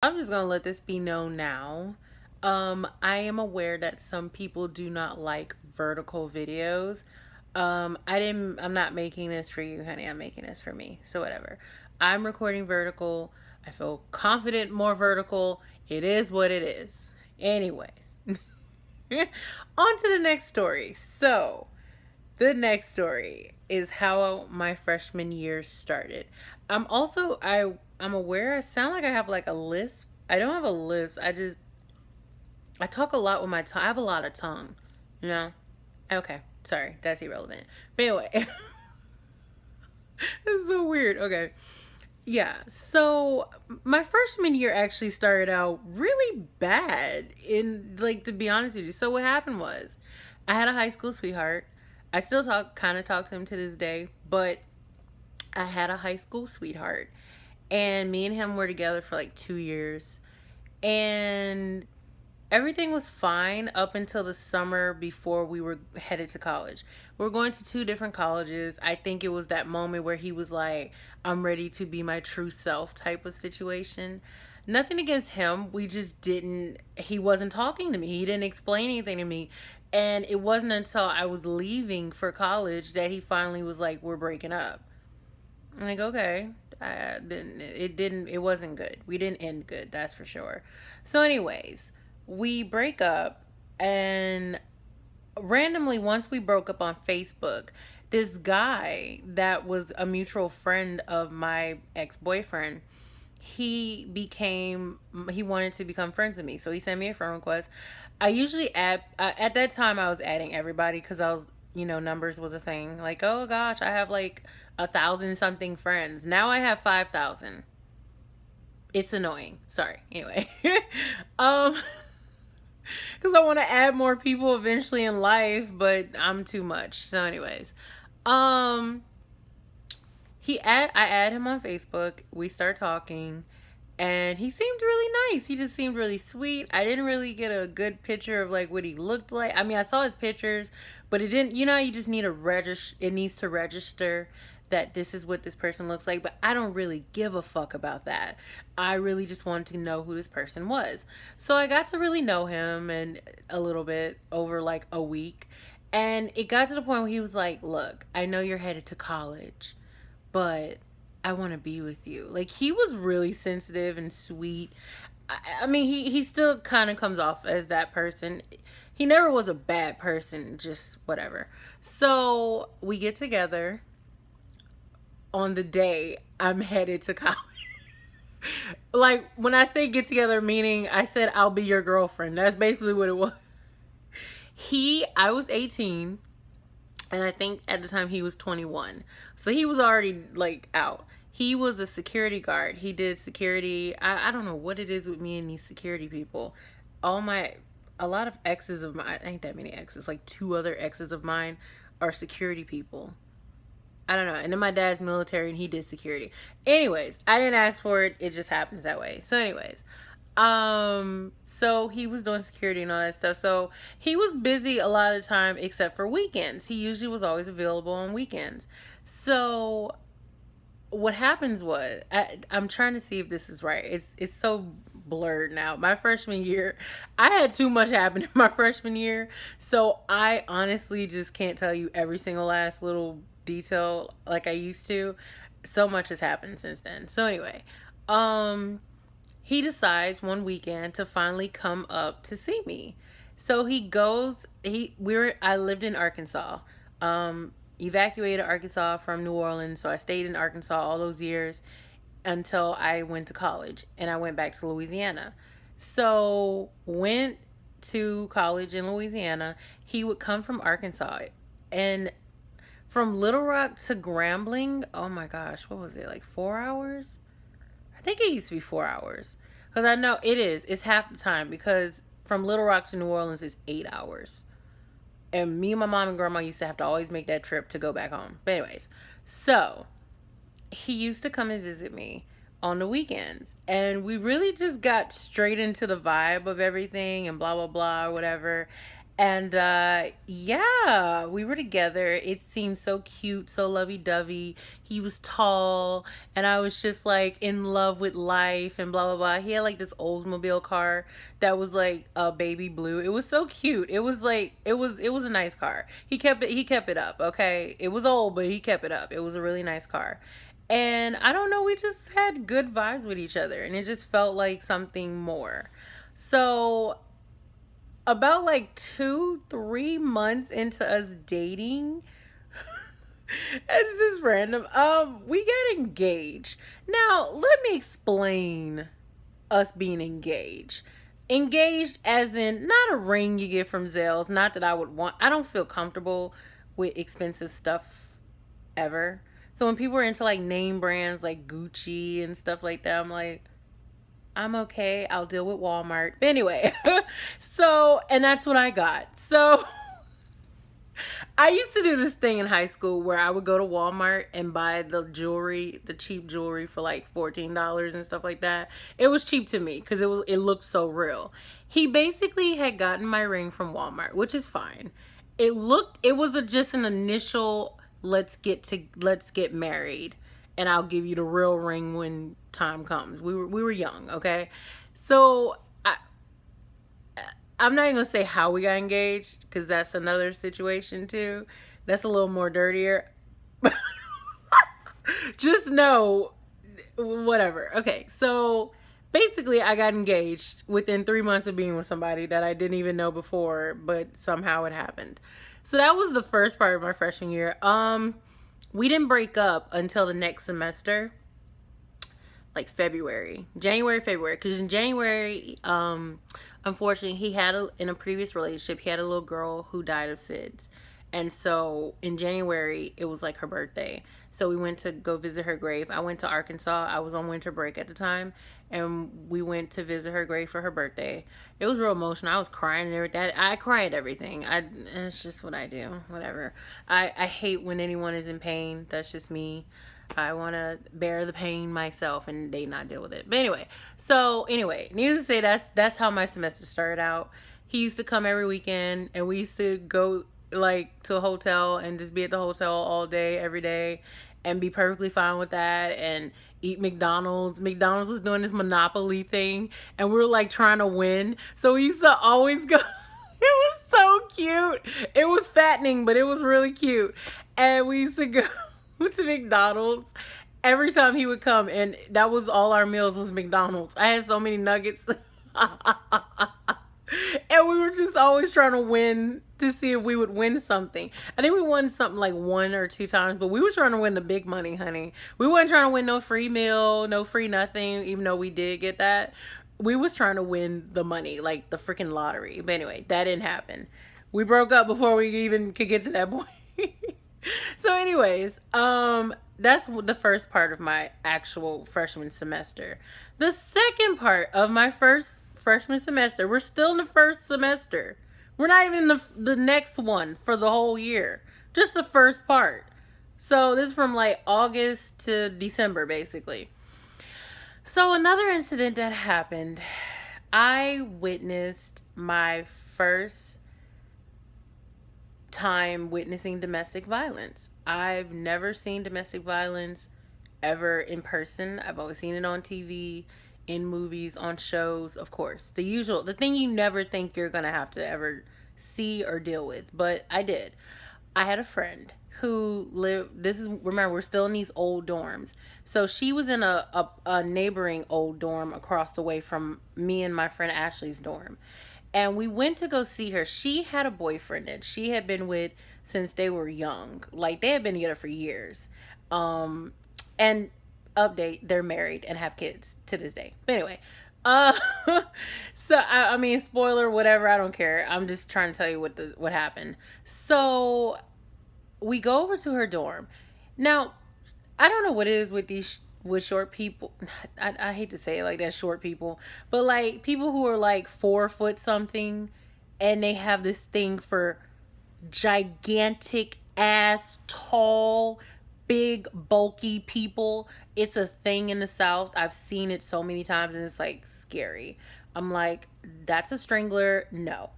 I'm just gonna let this be known now. I am aware that some people do not like vertical videos. I'm not making this for you, honey. I'm making this for me. So whatever. I'm recording vertical. I feel confident more vertical. It is what it is. Anyways, on to the next story. So, the next story is how my freshman year started. I'm aware I sound like I have like a lisp. I don't have a lisp. I talk a lot with my tongue. I have a lot of tongue. You know? Okay. Sorry, that's irrelevant. But anyway, it's so weird. Okay. Yeah. So my freshman year actually started out really bad in like to be honest with you. So what happened was I had a high school sweetheart. I still talk to him to this day, but I had a high school sweetheart and me and him were together for like 2 years and everything was fine up until the summer before we were headed to college. We were going to two different colleges. I think it was that moment where he was like, I'm ready to be my true self type of situation. Nothing against him. He wasn't talking to me. He didn't explain anything to me. And it wasn't until I was leaving for college that he finally was like, we're breaking up. I'm like, okay. It wasn't good. We didn't end good, that's for sure. So, anyways, we break up, and randomly, once we broke up on Facebook, this guy that was a mutual friend of my ex-boyfriend, he wanted to become friends with me, so he sent me a friend request. I usually add at that time I was adding everybody because I was, numbers was a thing. Like, oh gosh, I have like 1,000 something friends. Now I have 5,000. It's annoying. Sorry. Anyway, um, because I want to add more people eventually in life, but I'm too much. So, anyways, um, I add him on Facebook. We start talking, and he seemed really nice. He just seemed really sweet. I didn't really get a good picture of like what he looked like. I mean, I saw his pictures, but it didn't. You just need a register. It needs to register that this is what this person looks like, but I don't really give a fuck about that. I really just wanted to know who this person was. So I got to really know him and a little bit over like a week. And it got to the point where he was like, look, I know you're headed to college, but I want to be with you. Like, he was really sensitive and sweet. I mean, he still kind of comes off as that person. He never was a bad person, just whatever. So we get together on the day I'm headed to college. Like, when I say get together, meaning I said I'll be your girlfriend. That's basically what it was. I was 18, and I think at the time he was 21. So he was already like out. He was a security guard. He did security. I don't know what it is with me and these security people. A lot of exes of mine, ain't that many exes, like two other exes of mine are security people. I don't know. And then my dad's military and he did security. Anyways, I didn't ask for it. It just happens that way. So anyways, so he was doing security and all that stuff. So he was busy a lot of the time except for weekends. He usually was always available on weekends. So what happens was I'm trying to see if this is right. It's so blurred now. My freshman year, I had too much happen in my freshman year, so I honestly just can't tell you every single last little detail like I used to. So much has happened since then. So anyway, he decides one weekend to finally come up to see me. So he goes. I lived in Arkansas. Evacuated Arkansas from New Orleans, so I stayed in Arkansas all those years until I went to college, and I went back to Louisiana. So went to college in Louisiana. He would come from Arkansas, and from Little Rock to Grambling. Oh my gosh, what was it, like 4 hours? I think it used to be 4 hours because I know it is. It's half the time because from Little Rock to New Orleans is 8 hours. And me and my mom and grandma used to have to always make that trip to go back home. But anyways, so he used to come and visit me on the weekends. And we really just got straight into the vibe of everything and blah, blah, blah, or whatever. And yeah, we were together. It seemed so cute, so lovey-dovey. He was tall, and I was just like in love with life and blah blah blah. He had like this Oldsmobile car that was like a baby blue. It was so cute. It was like it was a nice car. He kept it up, okay? It was old, but he kept it up. It was a really nice car. And I don't know, we just had good vibes with each other, and it just felt like something more. So about like 2, 3 months into us dating, this is random. We got engaged. Now, let me explain us being engaged. Engaged as in not a ring you get from Zales. Not that I would want. I don't feel comfortable with expensive stuff ever. So when people are into like name brands like Gucci and stuff like that, I'm like, I'm okay. I'll deal with Walmart. Anyway, so, and that's what I got. So, I used to do this thing in high school where I would go to Walmart and buy the jewelry, the cheap jewelry for like $14 and stuff like that. It was cheap to me because it looked so real. He basically had gotten my ring from Walmart, which is fine. It was just an initial let's get married and I'll give you the real ring when time comes. We were young, okay? So I'm not even gonna say how we got engaged because that's another situation too. That's a little more dirtier. Just know, whatever. Okay, so basically, I got engaged within 3 months of being with somebody that I didn't even know before, but somehow it happened. So that was the first part of my freshman year. We didn't break up until the next semester, like January, February. Because in January, unfortunately, in a previous relationship, he had a little girl who died of SIDS. And so in January, it was like her birthday. So we went to go visit her grave. I went to Arkansas. I was on winter break at the time. And we went to visit her grave for her birthday. It was real emotional. I was crying and everything. I cry at everything. It's just what I do. Whatever. I hate when anyone is in pain. That's just me. I want to bear the pain myself and they not deal with it. But anyway, needless to say, that's how my semester started out. He used to come every weekend and we used to go like to a hotel and just be at the hotel all day, every day, and be perfectly fine with that and eat McDonald's. McDonald's was doing this Monopoly thing and we were like trying to win. So we used to always go. It was so cute. It was fattening, but it was really cute. And we used to go to McDonald's every time he would come, and that was all our meals was McDonald's. I had so many nuggets. And we were just always trying to win to see if we would win something. I think we won something like 1 or 2 times, but we were trying to win the big money, honey. We weren't trying to win no free meal, no free nothing, even though we did get that. We was trying to win the money, like the freaking lottery. But anyway, that didn't happen. We broke up before we even could get to that point. So anyways, that's the first part of my actual freshman semester. The second part of my first freshman semester, we're still in the first semester. We're not even in the next one for the whole year. Just the first part. So this is from like August to December, basically. So another incident that happened, I witnessed my first time witnessing domestic violence. I've never seen domestic violence ever in person. I've always seen it on TV, in movies, on shows, of course. The thing you never think you're going to have to ever see or deal with, but I did. I had a friend who remember, we're still in these old dorms. So she was in a neighboring old dorm across the way from me and my friend Ashley's dorm. And we went to go see her. She had a boyfriend that she had been with since they were young. Like, they had been together for years. And update, they're married and have kids to this day. But anyway, so I mean, spoiler, whatever, I don't care. I'm just trying to tell you what happened. So we go over to her dorm. Now, I don't know what it is with short people. I hate to say it like that, short people, but like people who are like 4 foot something and they have this thing for gigantic ass tall big, bulky people. It's a thing in the South. I've seen it so many times and it's like scary. I'm like, that's a strangler. No.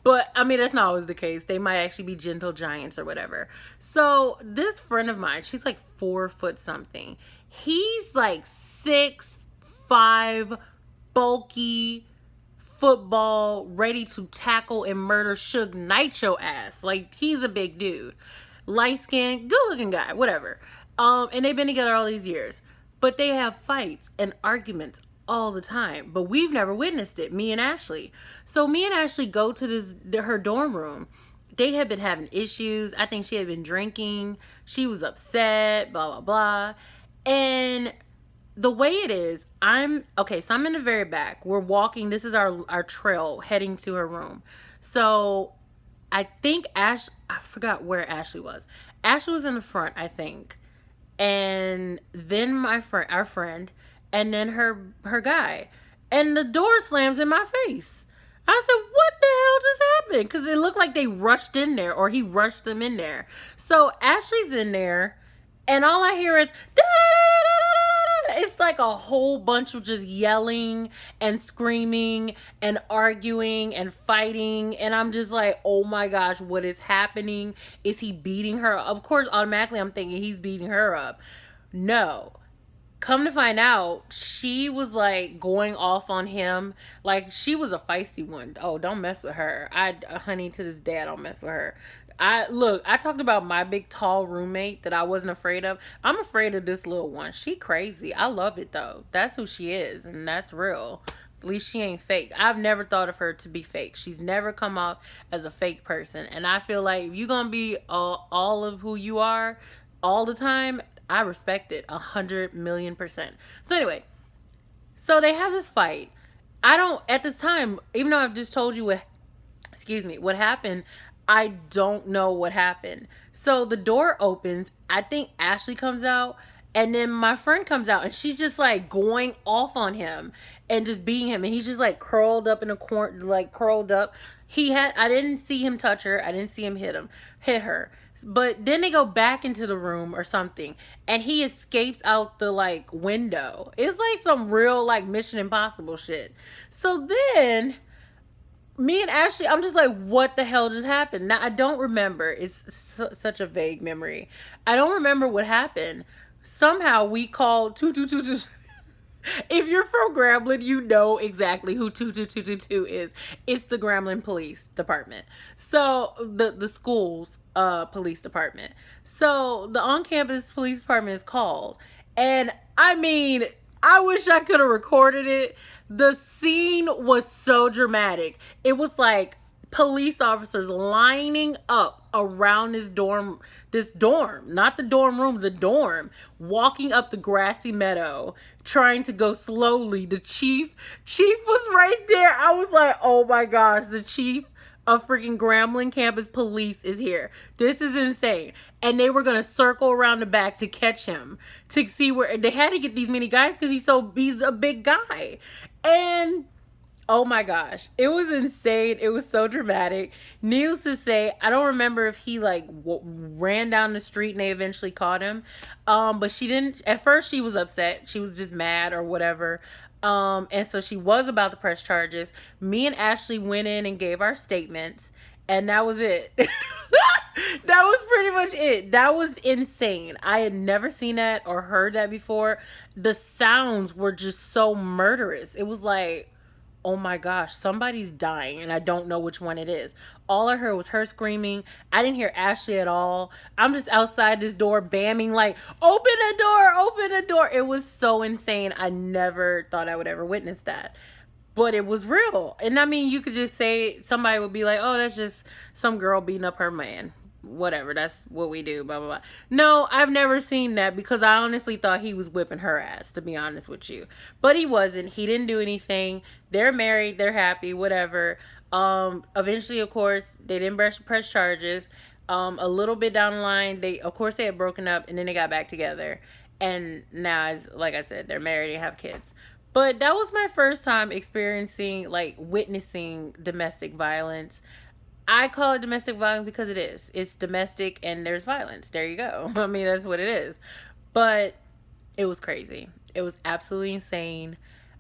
But I mean, that's not always the case. They might actually be gentle giants or whatever. So this friend of mine, she's like 4 foot something. He's like 6'5", bulky, football, ready to tackle and murder Suge Knight your ass. Like, he's a big dude. Light skinned, good looking guy, whatever. And they've been together all these years. But they have fights and arguments all the time. But we've never witnessed it, me and Ashley. So me and Ashley go to her dorm room. They had been having issues. I think she had been drinking. She was upset, blah, blah, blah. And the way it is, so I'm in the very back. We're walking. This is our trail heading to her room. So I think I forgot where Ashley was. Ashley was in the front, I think. And then our friend, and then her guy. And the door slams in my face. I said, what the hell just happened? Because it looked like they rushed in there, or he rushed them in there. So Ashley's in there, and all I hear is, it's like a whole bunch of just yelling and screaming and arguing and fighting. And I'm just like, oh my gosh, what is happening? Is he beating her? Of course, automatically I'm thinking he's beating her up. No. Come to find out, she was like going off on him. Like, she was a feisty one. Oh, don't mess with her. Honey, to this day, I don't mess with her. I talked about my big tall roommate that I wasn't afraid of. I'm afraid of this little one. She crazy. I love it though. That's who she is, and that's real. At least she ain't fake. I've never thought of her to be fake. She's never come off as a fake person. And I feel like if you're gonna be all of who you are all the time, I respect it 100,000,000%. So anyway, so they have this fight. I don't, at this time, even though I've just told you what happened, I don't know what happened. So the door opens. I think Ashley comes out, and then my friend comes out, and she's just like going off on him and just beating him. And he's just like curled up in a corner, like curled up. I didn't see him touch her. I didn't see him hit her. But then they go back into the room or something, and he escapes out the like window. It's like some real like Mission Impossible shit. So then me and Ashley, I'm just like, what the hell just happened? Now I don't remember. It's such a vague memory. I don't remember what happened. Somehow we called 22222. If you're from Grambling, you know exactly who 22222 is. It's the Grambling Police Department. So the school's police department. So the on-campus police department is called. And I mean, I wish I could have recorded it. The scene was so dramatic. It was like police officers lining up around this dorm, not the dorm room, the dorm, walking up the grassy meadow, trying to go slowly. The chief was right there. I was like, oh my gosh, the chief of freaking Grambling campus police is here. This is insane. And they were going to circle around the back to catch him, to see where they had to get these many guys because he's a big guy. And oh my gosh, it was insane. It was so dramatic. Needless to say, I don't remember if he like ran down the street and they eventually caught him. But she didn't. At first, she was upset. She was just mad or whatever. And so she was about to press charges. Me and Ashley went in and gave our statements, and that was it. That was pretty much it. That was insane. I had never seen that or heard that before. The sounds were just so murderous. It was like, oh my gosh, somebody's dying and I don't know which one it is. All I heard was her screaming. I didn't hear Ashley at all. I'm just outside this door bamming like, open the door, open the door. It was so insane. I never thought I would ever witness that. But it was real. And I mean, you could just say, somebody would be like, oh, that's just some girl beating up her man. Whatever, that's what we do, blah, blah, blah. No, I've never seen that because I honestly thought he was whipping her ass, to be honest with you. But he wasn't. He didn't do anything. They're married. They're happy, whatever. Eventually, of course, they didn't press charges. A little bit down the line, they had broken up and then they got back together. And now, as like I said, they're married and have kids. But that was my first time witnessing domestic violence. I call it domestic violence because it is. It's domestic and there's violence. There you go. I mean, that's what it is. But it was crazy. It was absolutely insane.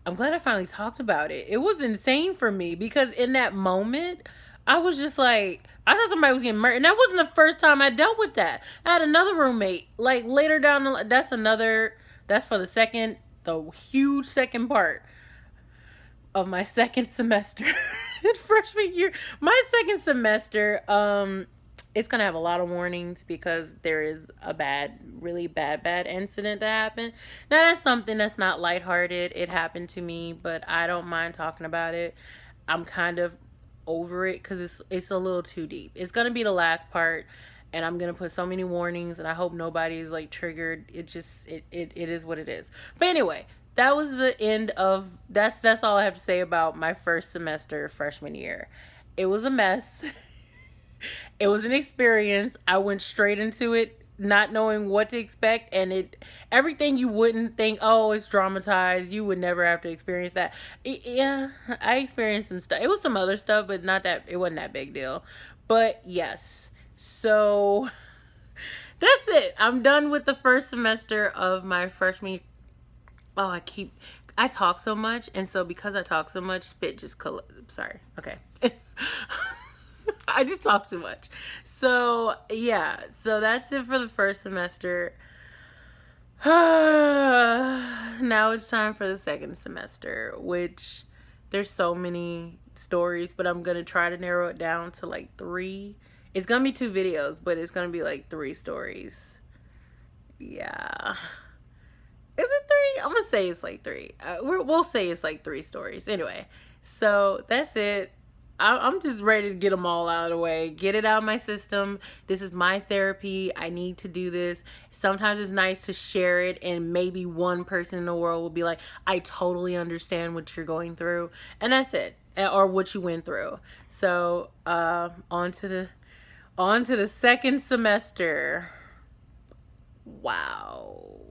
I'm glad I finally talked about it. It was insane for me because in that moment, I was just like, I thought somebody was getting murdered. And that wasn't the first time I dealt with that. I had another roommate, like later down the that's for the huge second part of my second semester in freshman year. My second semester, it's gonna have a lot of warnings because there is a really bad incident that happened. Now that's something that's not lighthearted. It happened to me, but I don't mind talking about it. I'm kind of over it because it's a little too deep. It's gonna be the last part, and I'm gonna put so many warnings, and I hope nobody's like triggered. It is what it is. But anyway, that was the end of that's all I have to say about my first semester freshman year. It was a mess. It was an experience. I went straight into it not knowing what to expect, and everything you wouldn't think, oh, it's dramatized, you would never have to experience that. Yeah, I experienced some stuff. It was some other stuff, but not that it wasn't that big deal. But yes. So that's it. I'm done with the first semester of my freshman. Oh, I talk so much, and so because I talk so much, spit just sorry. Okay. I just talk too much. So, yeah. So that's it for the first semester. Now it's time for the second semester, which there's so many stories, but I'm going to try to narrow it down to like 3. It's going to be 2 videos, but it's going to be like 3 stories. Yeah. Is it 3? I'm going to say it's like 3. We'll say it's like 3 stories. Anyway, so that's it. I'm just ready to get them all out of the way. Get it out of my system. This is my therapy. I need to do this. Sometimes it's nice to share it, and maybe one person in the world will be like, I totally understand what you're going through. And that's it. Or what you went through. So, on to the second semester. Wow.